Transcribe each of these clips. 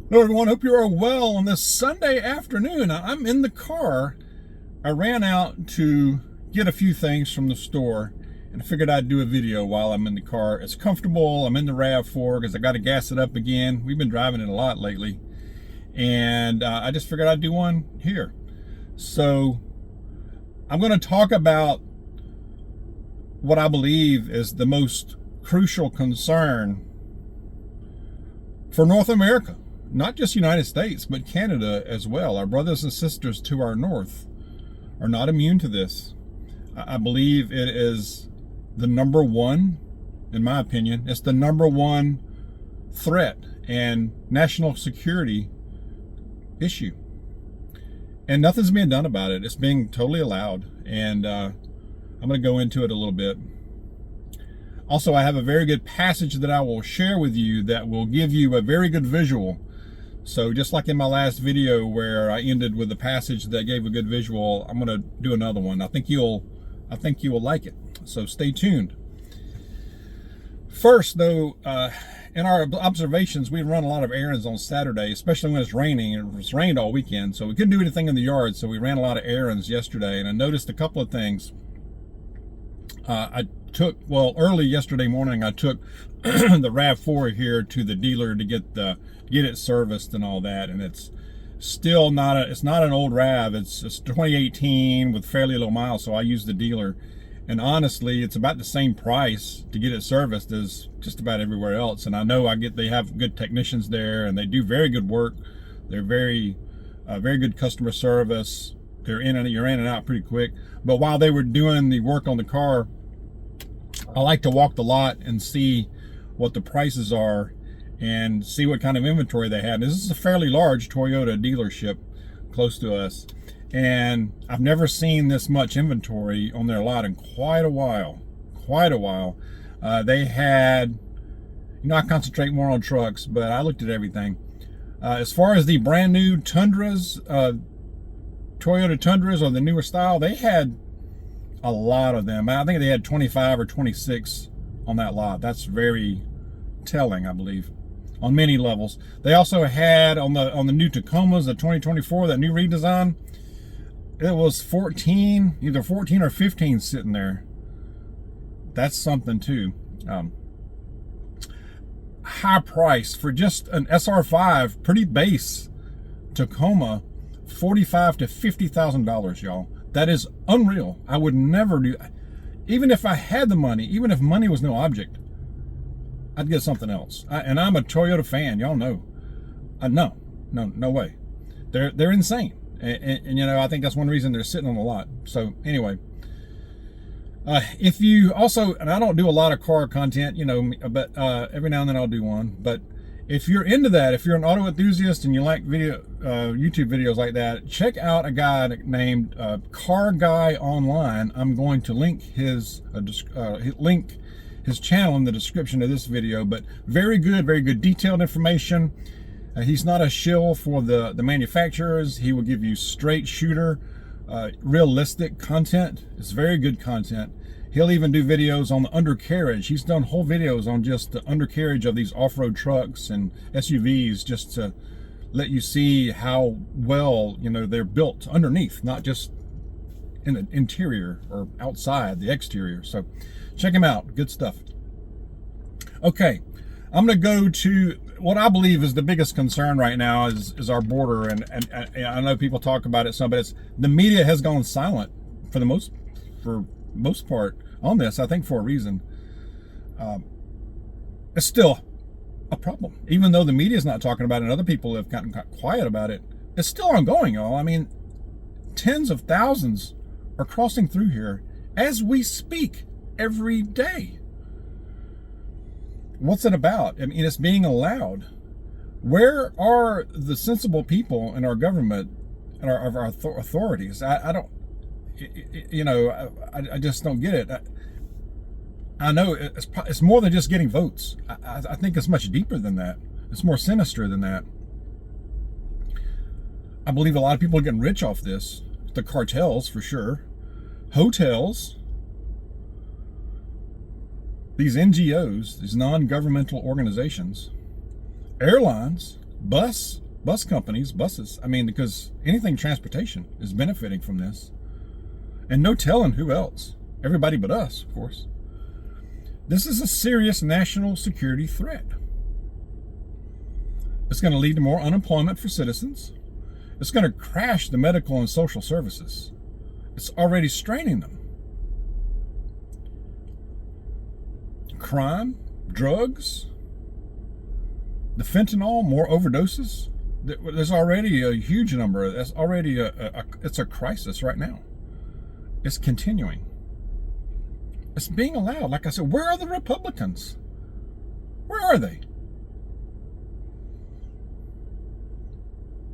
Hello, everyone. Hope you are well on this Sunday afternoon. I'm in the car. I ran out to get a few things from the store and I figured I'd do a video while I'm in the car. It's comfortable. I'm in the RAV4 because I got to gas it up again. We've been driving it a lot lately. And I just figured I'd do one here. So I'm going to talk about what I believe is the most crucial concern for North America. Not just United States, but Canada as well. Our brothers and sisters to our north are not immune to this. I believe it is the number one, in my opinion, it's the number one threat and national security issue. And nothing's being done about it. It's being totally allowed. And I'm going to go into it a little bit. Also, I have a very good passage that I will share with you that will give you a very good visual. So just like in my last video where I ended with a passage that gave a good visual, I'm going to do another one. I think you will like it. So stay tuned. First, though, in our observations, we run a lot of errands on Saturday, especially when it's raining. It was rained all weekend, so we couldn't do anything in the yard. So we ran a lot of errands yesterday, and I noticed a couple of things. Early yesterday morning, I took the RAV4 here to the dealer to get it serviced and all that, and it's still not an old RAV. It's 2018 with fairly low miles, so I use the dealer. And honestly, it's about the same price to get it serviced as just about everywhere else. And I know they have good technicians there, and they do very good work. They're very good customer service. You're in and out pretty quick. But while they were doing the work on the car, I like to walk the lot and see what the prices are and see what kind of inventory they have. This is a fairly large Toyota dealership close to us, and I've never seen this much inventory on their lot in quite a while. They had, I concentrate more on trucks, but I looked at everything. As far as the brand new Tundras, Toyota Tundras or the newer style, they had a lot of them. I think they had 25 or 26 on that lot. That's very telling, I believe, on many levels. They also had on the new Tacomas, the 2024, that new redesign, it was either 14 or 15 sitting there. That's something too. High price for just an SR5, pretty base Tacoma, $45,000 to $50,000, y'all. That is unreal. I would never do, even if I had the money, even if money was no object, I'd get something else. And I'm a Toyota fan, y'all know. No way. They're insane. And I think that's one reason they're sitting on the lot. So anyway, if you also, and I don't do a lot of car content, but every now and then I'll do one. But if you're into that, if you're an auto enthusiast and you like YouTube videos like that, check out a guy named Car Guy Online. I'm going to link his channel in the description of this video. But very good detailed information. He's not a shill for the manufacturers. He will give you straight shooter, realistic content. It's very good content. He'll even do videos on the undercarriage. He's done whole videos on just the undercarriage of these off-road trucks and SUVs, just to let you see how well, they're built underneath, not just in the interior or outside the exterior. So check him out. Good stuff. Okay, I'm going to go to what I believe is the biggest concern right now is our border. And I know people talk about it some, but the media has gone silent for most part on this, I think for a reason. It's still a problem. Even though the media is not talking about it and other people have gotten quiet about it, it's still ongoing, y'all. I mean, tens of thousands are crossing through here as we speak every day. What's it about? I mean, it's being allowed. Where are the sensible people in our government and our authorities? I don't, I just don't get it. I know it's more than just getting votes. I think it's much deeper than that. It's more sinister than that. I believe a lot of people are getting rich off this. The cartels, for sure. Hotels. These NGOs, these non-governmental organizations. Airlines. bus companies, buses. I mean, because anything transportation is benefiting from this. And no telling who else. Everybody but us, of course. This is a serious national security threat. It's going to lead to more unemployment for citizens. It's going to crash the medical and social services. It's already straining them. Crime, drugs, the fentanyl, more overdoses. There's already a huge number. That's already it's a crisis right now. It's continuing. It's being allowed. Like I said, where are the Republicans? Where are they?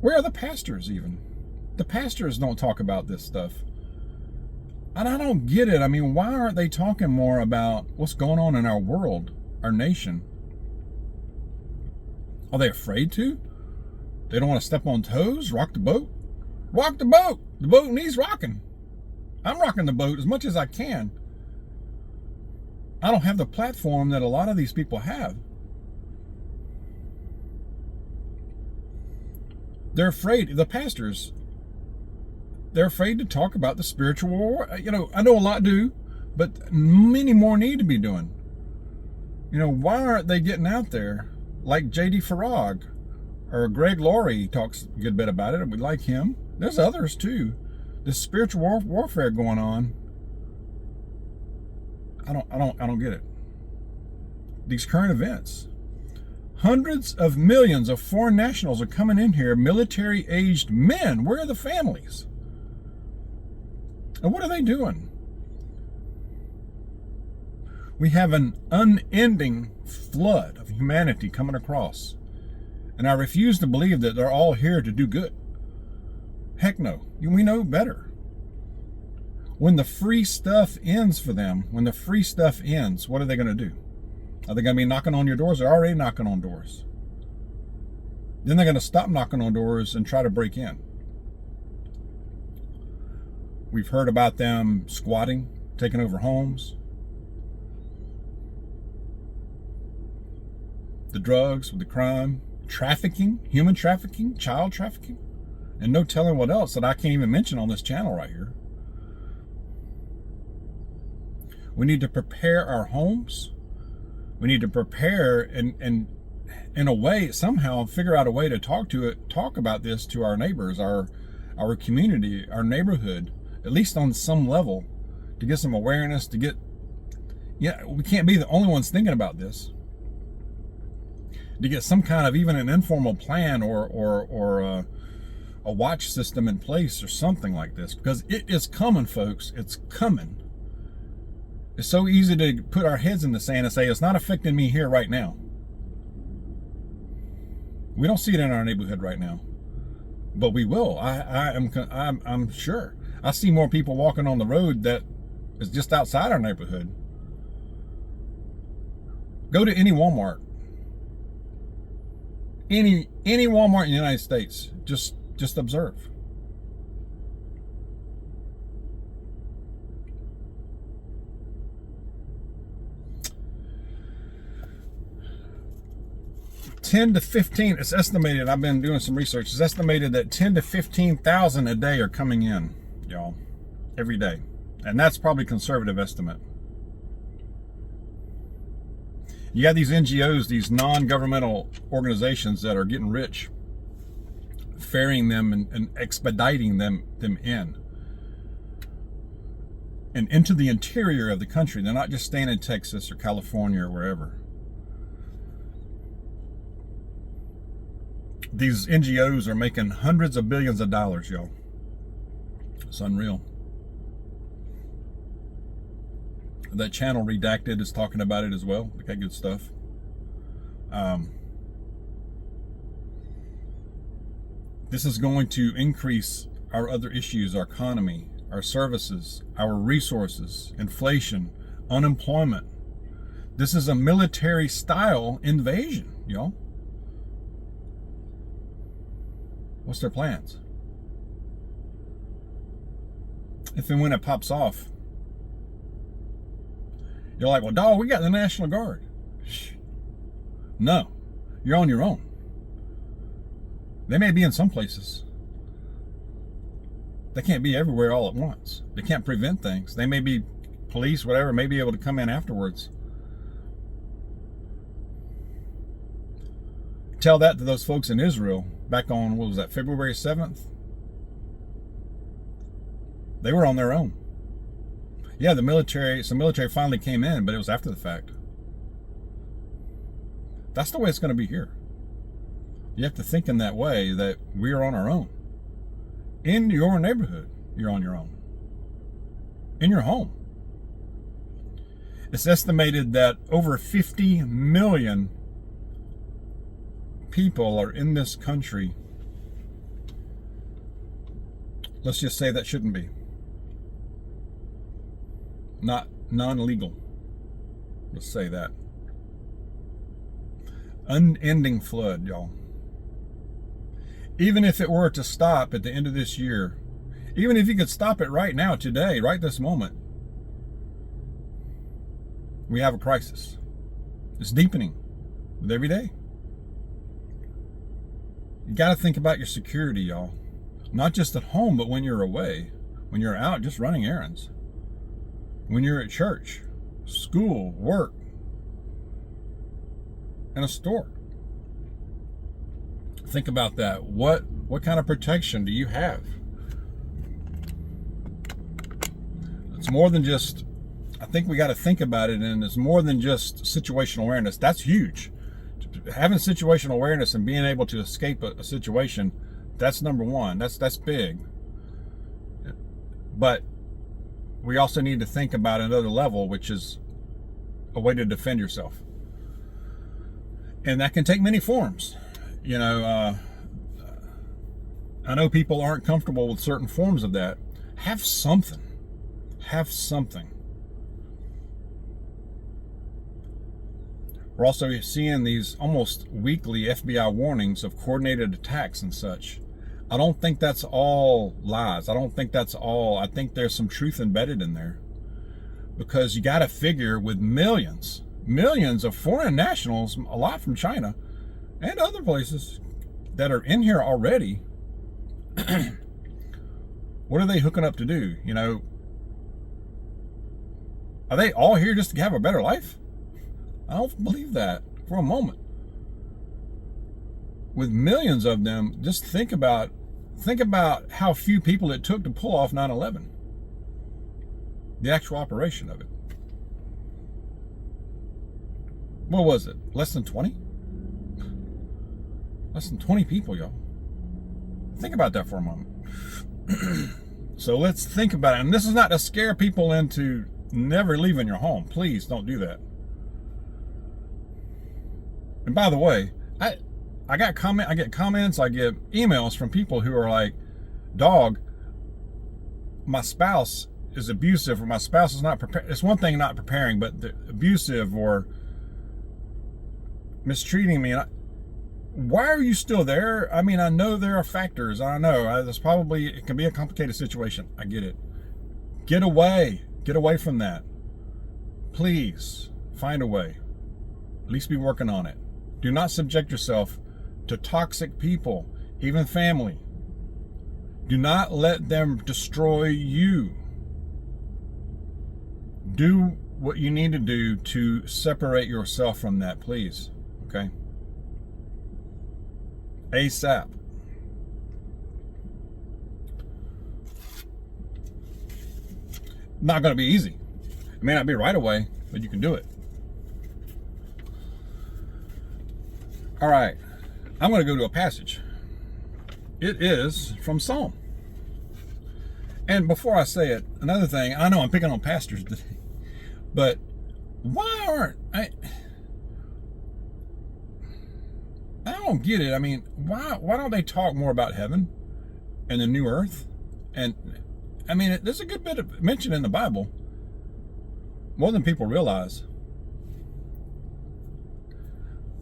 Where are the pastors even? The pastors don't talk about this stuff. And I don't get it. I mean, why aren't they talking more about what's going on in our world, our nation? Are they afraid to? They don't want to step on toes, rock the boat? Rock the boat! The boat needs rocking. I'm rocking the boat as much as I can. I don't have the platform that a lot of these people have. They're afraid, the pastors, they're afraid to talk about the spiritual war. You know, I know a lot do, but many more need to be doing. You know, why aren't they getting out there like J.D. Farag or Greg Laurie talks a good bit about it. We like him. There's others too. This spiritual warfare going on. I don't get it. These current events. Hundreds of millions of foreign nationals are coming in here, military-aged men. Where are the families? And what are they doing? We have an unending flood of humanity coming across. And I refuse to believe that they're all here to do good. Heck no. We know better. When the free stuff ends for them, when the free stuff ends, what are they going to do? Are they going to be knocking on your doors? They're already knocking on doors. Then they're going to stop knocking on doors and try to break in. We've heard about them squatting, taking over homes. The drugs, the crime, trafficking, human trafficking, child trafficking, and no telling what else that I can't even mention on this channel right here. We need to prepare our homes. We need to prepare and in a way, somehow figure out a way to talk about this to our neighbors, our community, our neighborhood, at least on some level, to get some awareness, to get, we can't be the only ones thinking about this. To get some kind of even an informal plan or a watch system in place or something like this, because it is coming, folks. It's coming. It's so easy to put our heads in the sand and say it's not affecting me here right now. We don't see it in our neighborhood right now, but we will. I'm sure. I see more people walking on the road that is just outside our neighborhood. Go to any Walmart. Any Walmart in the United States. Just observe. It's estimated, I've been doing some research, it's estimated that 10 to 15,000 a day are coming in, y'all, every day. And that's probably a conservative estimate. You got these NGOs, these non-governmental organizations that are getting rich, ferrying them and expediting them in. And into the interior of the country. They're not just staying in Texas or California or wherever. These NGOs are making hundreds of billions of dollars, y'all. It's unreal. That channel Redacted is talking about it as well. They got good stuff. This is going to increase our other issues, our economy, our services, our resources, inflation, unemployment. This is a military style invasion, y'all. What's their plans? If and when it pops off, you're like, well, dog, we got the National Guard. No, you're on your own. They may be in some places. They can't be everywhere all at once. They can't prevent things. They may be police, whatever, may be able to come in afterwards. Tell that to those folks in Israel back on, what was that, February 7th? They were on their own. Yeah, some military finally came in, but it was after the fact. That's the way it's going to be here. You have to think in that way, that we are on our own. In your neighborhood, you're on your own. In your home. It's estimated that over 50 million people are in this country. Let's just say that shouldn't be. Not non-legal. Let's say that. Unending flood, y'all. Even if it were to stop at the end of this year, even if you could stop it right now, today, right this moment, we have a crisis. It's deepening with every day. You got to think about your security, y'all. Not just at home, but when you're away, when you're out just running errands, when you're at church, school, work, and a store. Think about that. What kind of protection do you have? It's more than just, I think we got to think about it, and it's more than just situational awareness. That's huge. Having situational awareness and being able to escape a situation, that's number one. That's big. But we also need to think about another level, which is a way to defend yourself. And that can take many forms. You know, I know people aren't comfortable with certain forms of that. Have something. Have something. We're also seeing these almost weekly FBI warnings of coordinated attacks and such. I don't think that's all lies. I don't think that's all. I think there's some truth embedded in there. Because you got to figure with millions of foreign nationals, a lot from China and other places that are in here already, what are they hooking up to do? You know, are they all here just to have a better life? I don't believe that for a moment. With millions of them, just think about how few people it took to pull off 9/11. The actual operation of it. What was it? Less than 20? Less than 20 people, y'all. Think about that for a moment. So let's think about it. And this is not to scare people into never leaving your home. Please don't do that. And by the way, I get comments, I get emails from people who are like, "Dawg, my spouse is abusive, or my spouse is not prepared." It's one thing not preparing, but abusive or mistreating me. Why are you still there? I mean, I know there are factors. I know it can be a complicated situation. I get it. Get away from that. Please find a way. At least be working on it. Do not subject yourself to toxic people, even family. Do not let them destroy you. Do what you need to do to separate yourself from that, please. Okay? ASAP. Not going to be easy. It may not be right away, but you can do it. All right. I'm going to go to a passage. It is from Psalm. And before I say it, another thing, I know I'm picking on pastors today, but why I don't get it. I mean, why don't they talk more about heaven and the new earth? And I mean, there's a good bit of mention in the Bible, more than people realize.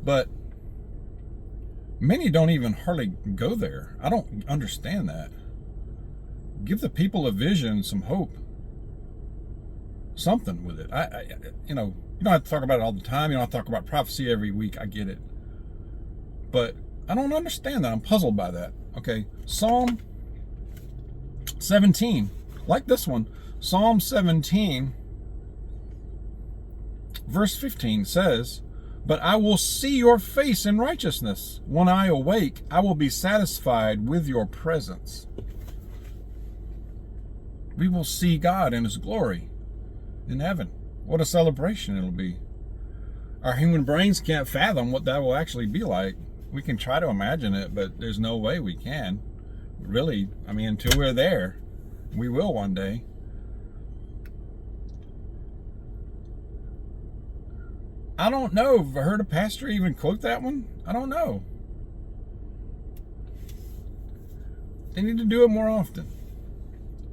But many don't even hardly go there. I don't understand that. Give the people a vision, some hope, something with it. You don't have to talk about it all the time. You don't have to talk about prophecy every week. I get it. But I don't understand that. I'm puzzled by that. Okay, Psalm 17, like this one, Psalm 17, verse 15 says, "But I will see your face in righteousness. When I awake, I will be satisfied with your presence." We will see God in his glory in heaven. What a celebration it'll be. Our human brains can't fathom what that will actually be like. We can try to imagine it, but there's no way we can. Really, I mean, until we're there. We will one day. I don't know. Have I heard a pastor even quote that one? I don't know. They need to do it more often.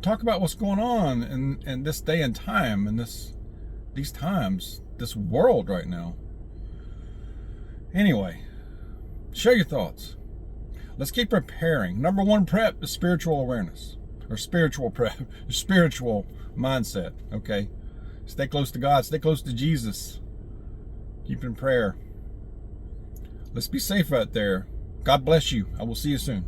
Talk about what's going on in this day and time, and these times, this world right now. Anyway, share your thoughts. Let's keep preparing. Number one prep is spiritual awareness, or spiritual prep, spiritual mindset. Okay, stay close to God, stay close to Jesus. Keep in prayer. Let's be safe out there. God bless you. I will see you soon.